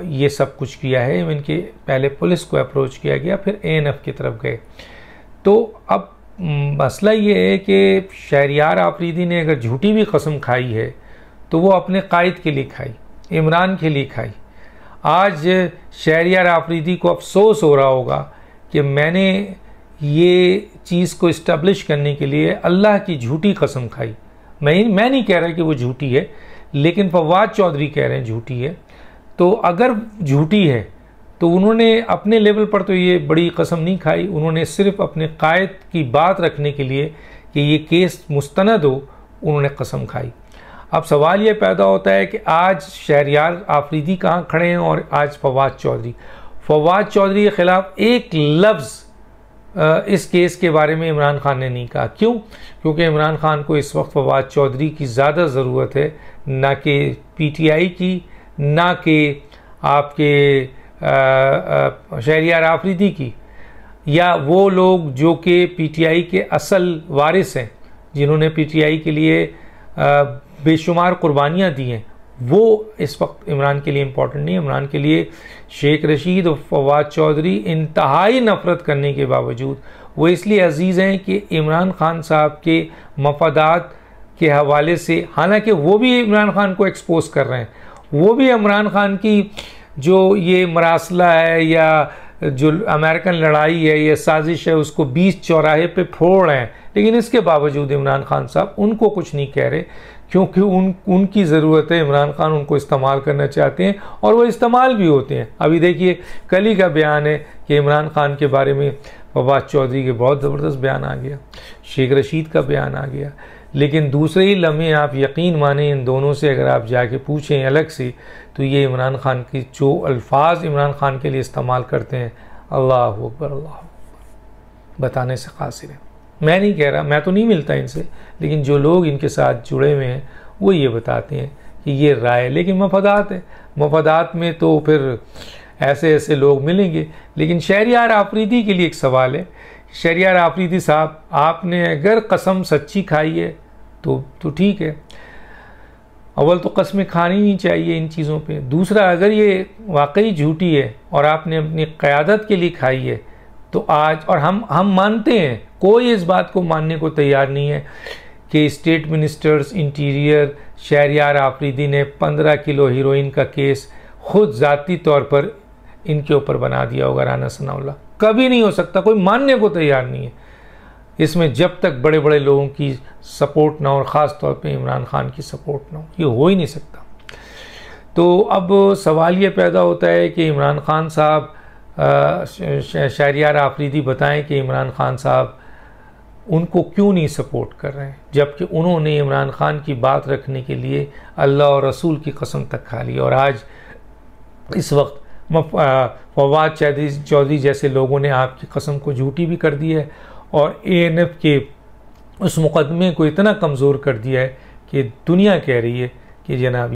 ये सब कुछ किया है। इनके पहले पुलिस को अप्रोच किया गया, फिर ANF की तरफ गए। तो अब मसला ये है कि शहरयार आफरीदी ने अगर झूठी भी कसम खाई है तो वो अपने कायद के लिए खाई, इमरान के लिए खाई। आज शहरयार आफरीदी को अफसोस हो रहा होगा कि मैंने ये चीज़ को इस्टेब्लिश करने के लिए अल्लाह की झूठी कसम खाई। मैं नहीं कह रहा कि वो झूठी है, लेकिन फवाद चौधरी कह रहे हैं झूठी है। तो अगर झूठी है तो उन्होंने अपने लेवल पर तो ये बड़ी कसम नहीं खाई, उन्होंने सिर्फ अपने कायद की बात रखने के लिए कि ये केस मुस्तनद हो, उन्होंने कसम खाई। अब सवाल ये पैदा होता है कि आज शहरयार आफरीदी कहाँ खड़े हैं और आज फवाद चौधरी के ख़िलाफ़ एक लफ्ज़ इस केस के बारे में इमरान खान ने नहीं कहा। क्यों? क्योंकि इमरान खान को इस वक्त फवाद चौधरी की ज़्यादा ज़रूरत है, ना कि PTI की, ना कि आपके शहरयार आफरीदी की, या वो लोग जो कि PTI के असल वारिस हैं, जिन्होंने PTI के लिए बेशुमार कुर्बानियाँ दी हैं, वो इस वक्त इमरान के लिए इम्पोर्टेंट नहीं है। इमरान के लिए शेख रशीद और फवाद चौधरी इंतहाई नफ़रत करने के बावजूद वो इसलिए अजीज़ हैं कि इमरान खान साहब के मफादात के हवाले से, हालांकि वो भी इमरान खान को एक्सपोज कर रहे हैं, वो भी इमरान खान की जो ये मरासला है या जो अमेरिकन लड़ाई है या साजिश है उसको बीच चौराहे पे फोड़ रहे हैं, लेकिन इसके बावजूद इमरान खान साहब उनको कुछ नहीं कह रहे, क्योंकि उनकी ज़रूरत है। इमरान खान उनको इस्तेमाल करना चाहते हैं और वो इस्तेमाल भी होते हैं। अभी देखिए कल ही का बयान है कि इमरान खान के बारे में फवाद चौधरी के बहुत ज़बरदस्त बयान आ गया, शेख रशीद का बयान आ गया, लेकिन दूसरे ही लम्हे आप यकीन माने इन दोनों से अगर आप जाके पूछें अलग से, तो ये इमरान खान की जो अल्फाज इमरान खान के लिए इस्तेमाल करते हैं, अल्लाह अकबर बताने से कासिर है। मैं नहीं कह रहा, मैं तो नहीं मिलता इनसे, लेकिन जो लोग इनके साथ जुड़े हुए हैं वो ये बताते हैं कि ये राय, लेकिन मफादात है, मफादात में तो फिर ऐसे ऐसे लोग मिलेंगे। लेकिन शहरयार आफरीदी के लिए एक सवाल है, शहरयार आफरीदी साहब, आपने अगर कसम सच्ची खाई है तो ठीक है, अव्वल तो कस्में खानी नहीं चाहिए इन चीज़ों पे। दूसरा, अगर ये वाकई झूठी है और आपने अपनी क़यादत के लिए खाई है तो आज, और हम मानते हैं, कोई इस बात को मानने को तैयार नहीं है कि state ministers interior Shahryar Afridi ने 15 किलो हीरोइन का केस खुद ज़ाती तौर पर इनके ऊपर बना दिया होगा, राना सनाउल्लाह। कभी नहीं हो सकता, कोई मानने को तैयार नहीं है इसमें, जब तक बड़े बड़े लोगों की सपोर्ट ना हो, और ख़ास तौर पे इमरान खान की सपोर्ट ना हो, ये हो ही नहीं सकता। तो अब सवाल ये पैदा होता है कि इमरान खान साहब, शहरयार आफरीदी बताएं कि इमरान खान साहब उनको क्यों नहीं सपोर्ट कर रहे हैं, जबकि उन्होंने इमरान खान की बात रखने के लिए अल्लाह और रसूल की कसम तक खा ली। और आज इस वक्त फवाद चौधरी जैसे लोगों ने आपकी कसम को झूठी भी कर दी है और ANF के उस मुकदमे को इतना कमज़ोर कर दिया है कि दुनिया कह रही है कि जनाब